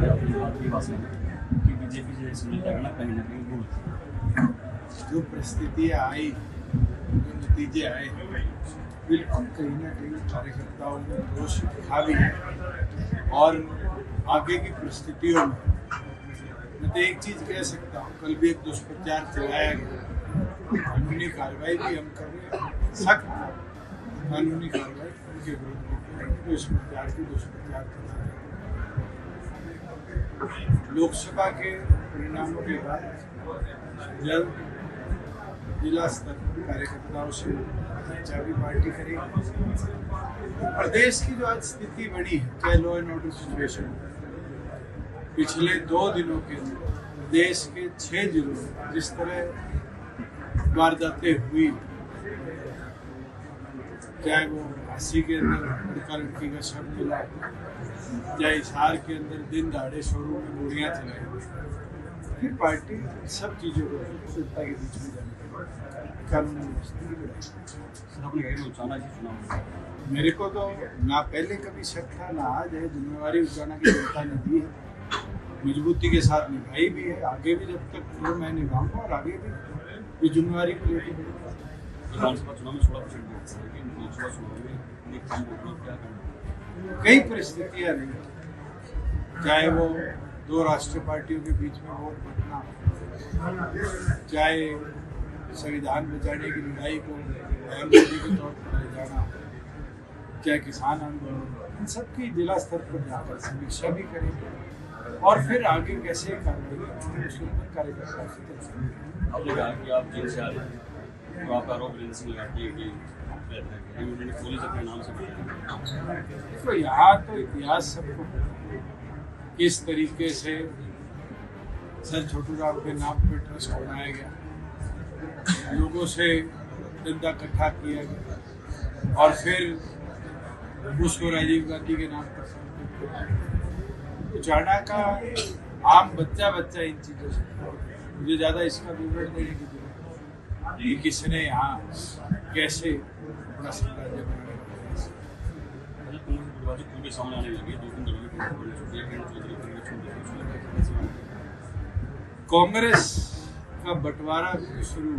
है अपनी भारतीय भाषा में कि बीजेपी जैसे मिलता है ना कहीं वो जो परिस्थितियाँ आई, जो नतीजे आए, बिल्कुल कहीं ना कहीं कार्यकर्ताओं ने दोष दिखा भी है। और आगे की परिस्थितियों में मैं तो एक चीज कह सकता हूँ, कल भी एक दुष्प्रचार चलाया गया, कानूनी कार्रवाई भी हम कर रहे हैं, सख्त कानूनी कार्रवाई उनके विरुद्ध भी करेंगे जो इस प्रचार की दुष्प्रचार कर रहे हैं। लोकसभा के परिणामों के बाद जल्द जिला स्तर पर कार्यकर्ताओं से चर्चा भी पार्टी करेगी। प्रदेश की जो आज स्थिति बनी है, चाहे लॉ एंड ऑर्डर सिचुएशन, पिछले 2 दिनों के अंदर देश के 6 जिलों में जिस तरह वारदातें हुई, चाहे वो झांसी के अंदर लड़का लड़की का शव मिला, चाहे हिसार के अंदर दिन दहाड़े शोरूम में गोलियां चलाई, फिर पार्टी सब चीजों को जनता के बीच में जाने के कानूनी व्यवस्था की लड़ाई। मेरे को तो ना पहले कभी शक था ना आज है, जिम्मेवारी उठाना की जनता ने दी है, मजबूती के साथ निभाई भी है, आगे भी जब तक जो मैं निभाऊंगा और आगे भी ये जिम्मेवारी को लेकर विधानसभा चुनाव में 16% लेकिन लोकसभा चुनाव में एक कम वोट क्या करना। कई परिस्थितियां नहीं, चाहे वो 2 राष्ट्रीय पार्टियों के बीच में वोट बंटना, चाहे संविधान बचाने की लड़ाई को मोदी के तौर पर ले जाना, चाहे किसान आंदोलन, इन सब की जिला स्तर पर जाकर समीक्षा भी करेंगे और फिर आगे कैसे कार्रवाई उसके ऊपर कार्यकर्ता से चर्चा। आपने कहा कि आप जेल से आ रहे हैं तो आपका आरोप वीरेंद्र सिंह लगाती है कि उन्होंने पुलिस अपने नाम से बनाया। तो यहाँ तो इतिहास सबको किस तरीके से सर छोटू राम के नाम पर ट्रस्ट बनाया गया, लोगों से चंदा इकट्ठा किया गया और फिर उसको राजीव गांधी के नाम पर जाना का आम बच्चा इन चीजों से, मुझे ज्यादा इसका विवरण देने की जरूरत नहीं, किसने यहाँ कैसे अपना साम्राज्य बनाने का सामने आने लगी 2-3 कांग्रेस का बंटवारा भी शुरू।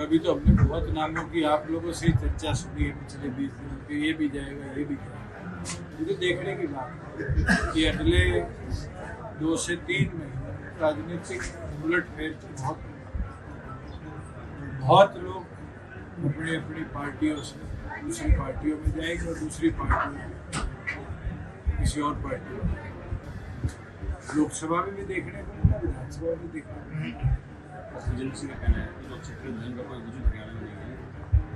अभी तो हमने बहुत नामों की आप लोगों से चर्चा सुनी है पिछले 20 दिनों की, ये भी जाएगा ये भी जाएगा। ये तो देखने की बात है कि अगले 2 से 3 महीने राजनीतिक उलटफेर की बहुत लोग अपनी अपनी पार्टियों से दूसरी पार्टियों में जाएंगे और दूसरी पार्टियों में किसी और पार्टी में। लोकसभा में भी देखने को मिला, विधानसभा में देखने को मिला। वीरेंद्र सिंह का कहना है कि लोग क्षेत्रीय धर्म का कोई वजूद हरियाणा में नहीं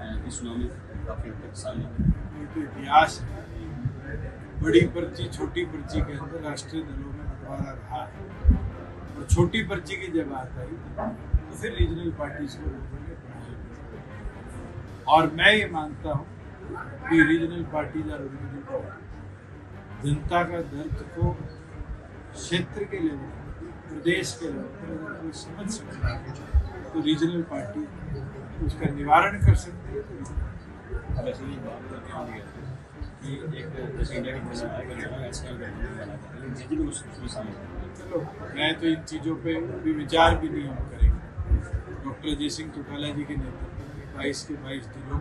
है, इस चुनाव में काफी हद तक शामिल है। ये तो इतिहास है, बड़ी पर्ची छोटी पर्ची के अंदर राष्ट्रीय दलों में बंटवारा रहा है और छोटी पर्ची की जब बात आई तो फिर रीजनल पार्टीज को लोगों ने बनाया। और मैं ये मानता हूँ कि रीजनल पार्टीज और रीजनल पार्टी जनता का दर्द को क्षेत्र के लेवल, प्रदेश के लेवल पर अगर कोई समझ सकता है तो रीजनल पार्टी उसका निवारण कर सकती है। अब ऐसे ही बात करके कि एक जैसे इंडिया की प्रेसिडेंट आएगा नेशनल गवर्नमेंट बनाता है, लेकिन जीती में कुछ शामिल है। चलो मैं तो इन चीज़ों पे भी विचार भी नहीं हम करेंगे। डॉक्टर अजय सिंह चौटाला जी के नेतृत्व में 22 के 22 जिलों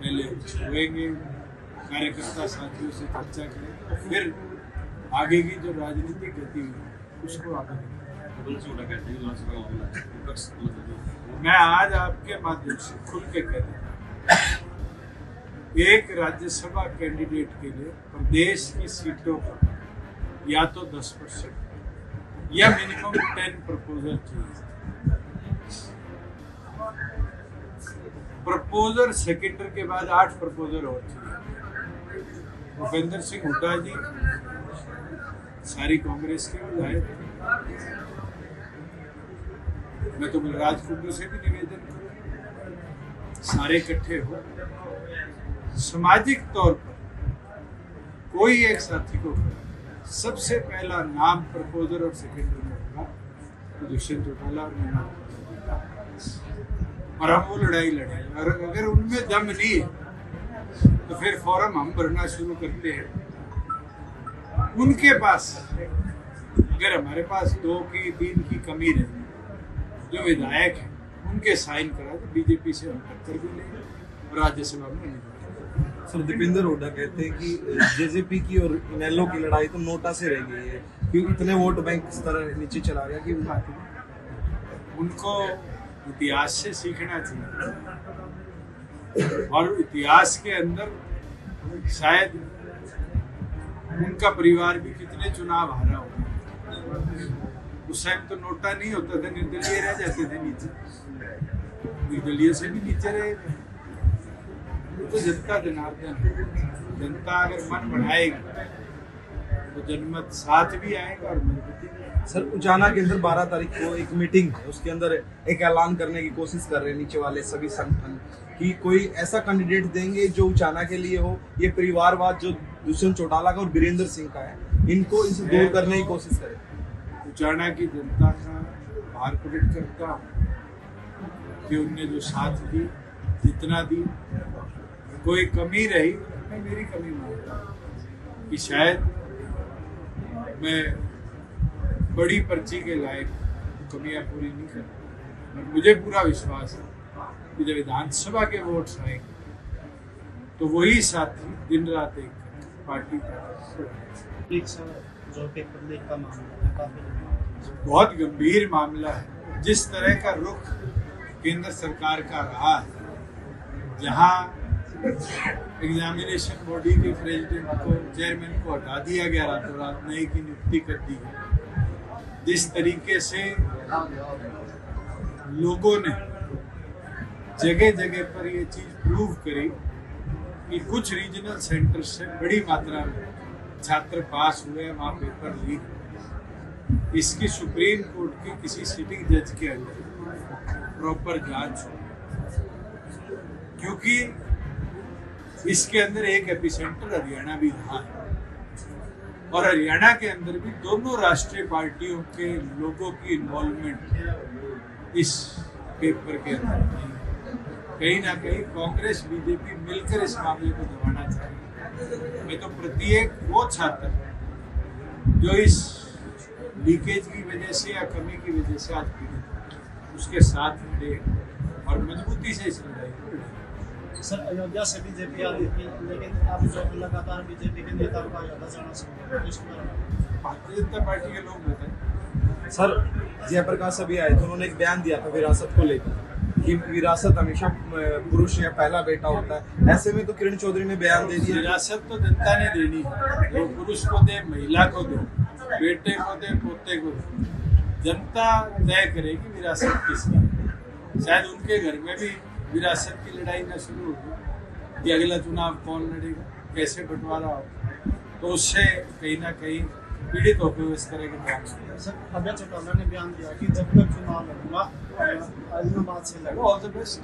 पहले हुएंगे, कार्यकर्ता साथियों से चर्चा करेंगे, फिर आगे की जो राजनीतिक गतिविधि उसको आगे मैं आज आपके माध्यम से खुल के कह देता हूँ, एक राज्यसभा कैंडिडेट के लिए प्रदेश की सीटों पर या तो 10% या मिनिमम 10 प्रपोजल चाहिए। प्रपोजल सेकेंडर के बाद 8 प्रपोजल और चाहिए। भूपेंद्र सिंह हुड्डा जी सारी कांग्रेस के विधायक, मैं तो बलराज कुंडू से भी निवेदन करूँ सारे इकट्ठे हो, सामाजिक तौर पर कोई एक साथी को सबसे पहला नाम प्रपोजल और सेकेंडरी में होगा तो दुष्यंत चौटाला और मीना, और हम वो लड़ाई लड़े। और अगर उनमें दम नहीं है तो फिर फॉर्म हम भरना शुरू करते हैं उनके पास अगर हमारे पास 2 की 3 की कमी रही, जो विधायक है उनके साइन करा तो बीजेपी से हम टक्कर भी लेंगे और राज्यसभा में नहीं। सर दीपेंद्र हुड्डा कहते हैं कि जेजेपी की और इनेलो की लड़ाई तो नोटा से रह गई है, क्योंकि इतने वोट बैंक इस तरह नीचे चला गया कि उनको इतिहास से सीखना चाहिए, और इतिहास के अंदर शायद उनका परिवार भी कितने चुनाव हारा होगा। उस टाइम तो नोटा नहीं होता था, निर्दलीय रह जाते थे नीचे, निर्दलीय से भी नीचे रहे थे। तो जनता जनार्दन है, जनता अगर मन बढ़ाएगी तो जनमत साथ भी आएगा और मजबूती भी आएगी। सर उचाना के अंदर 12 तारीख को एक मीटिंग है, उसके अंदर एक ऐलान करने की कोशिश कर रहे हैं नीचे वाले सभी संगठन कि कोई ऐसा कैंडिडेट देंगे जो उचाना के लिए हो। ये परिवारवाद जो दुष्यंत चौटाला का और वीरेंद्र सिंह का है, इनको इनसे दूर करने की कोशिश करें। उचाना की जनता का आभार प्रकट करता हूँ कि उनने जो साथ दी, जितना दी, कोई कमी रही मैं मेरी कमी मानता हूँ कि शायद मैं बड़ी पर्ची के लायक कमियां पूरी नहीं कर। मुझे पूरा विश्वास है कि जब विधानसभा के वोट्स आएंगे तो वही साथी दिन रात एक पार्टी जो पेपर लीक का मामला है, काफी बहुत गंभीर मामला है। जिस तरह का रुख केंद्र सरकार का रहा है, जहां एग्जामिनेशन बॉडी के प्रेसिडेंट को, चेयरमैन को हटा दिया गया रातों रात, नए की नियुक्ति कर दी गई, जिस तरीके से लोगों ने जगह जगह पर ये चीज प्रूव करी कि कुछ रीजनल सेंटर से बड़ी मात्रा में छात्र पास हुए, वहाँ पेपर लीक हुए। इसकी सुप्रीम कोर्ट के किसी सिटिंग जज के अंदर प्रॉपर जांच हो, क्योंकि इसके अंदर एक एपिसेंटर हरियाणा भी रहा है, और हरियाणा के अंदर भी दोनों राष्ट्रीय पार्टियों के लोगों की इन्वॉल्वमेंट इस पेपर के अंदर कहीं ना कहीं कांग्रेस बीजेपी मिलकर इस मामले को दबाना चाहिए। मैं तो प्रत्येक वो छात्र जो इस लीकेज की वजह से या कमी की वजह से आज पीड़ित, उसके साथ खड़े और मजबूती से इस लड़ाई को लड़ें। सर अयोध्या से बीजेपी आ रही थी, लेकिन अब जो लगातार बीजेपी के नेताओं का अयोध्या जाना शुरू हो गया। भारतीय जनता पार्टी के लोग बताएं। सर जयप्रकाश अभी आए थे, उन्होंने एक बयान दिया था विरासत को लेकर कि विरासत हमेशा पुरुष या पहला बेटा होता है। ऐसे में तो किरण चौधरी ने बयान दे दिया। विरासत तो जनता ने देनी है, वो पुरुष को दे, महिला को दे, बेटे को दे, पोते को दे, जनता तय करेगी विरासत किसकी है। शायद उनके घर में भी विरासत की लड़ाई न शुरू होगी कि अगला चुनाव कौन लड़ेगा, कैसे बंटवारा हो, तो उससे कहीं ना कहीं पीड़ित होकर इस तरह के बयान सुने। सर अभय चौटाला ने बयान दिया कि जब तक चुनाव लड़ूंगा इलाहाबाद से लड़ूंगा। All the best.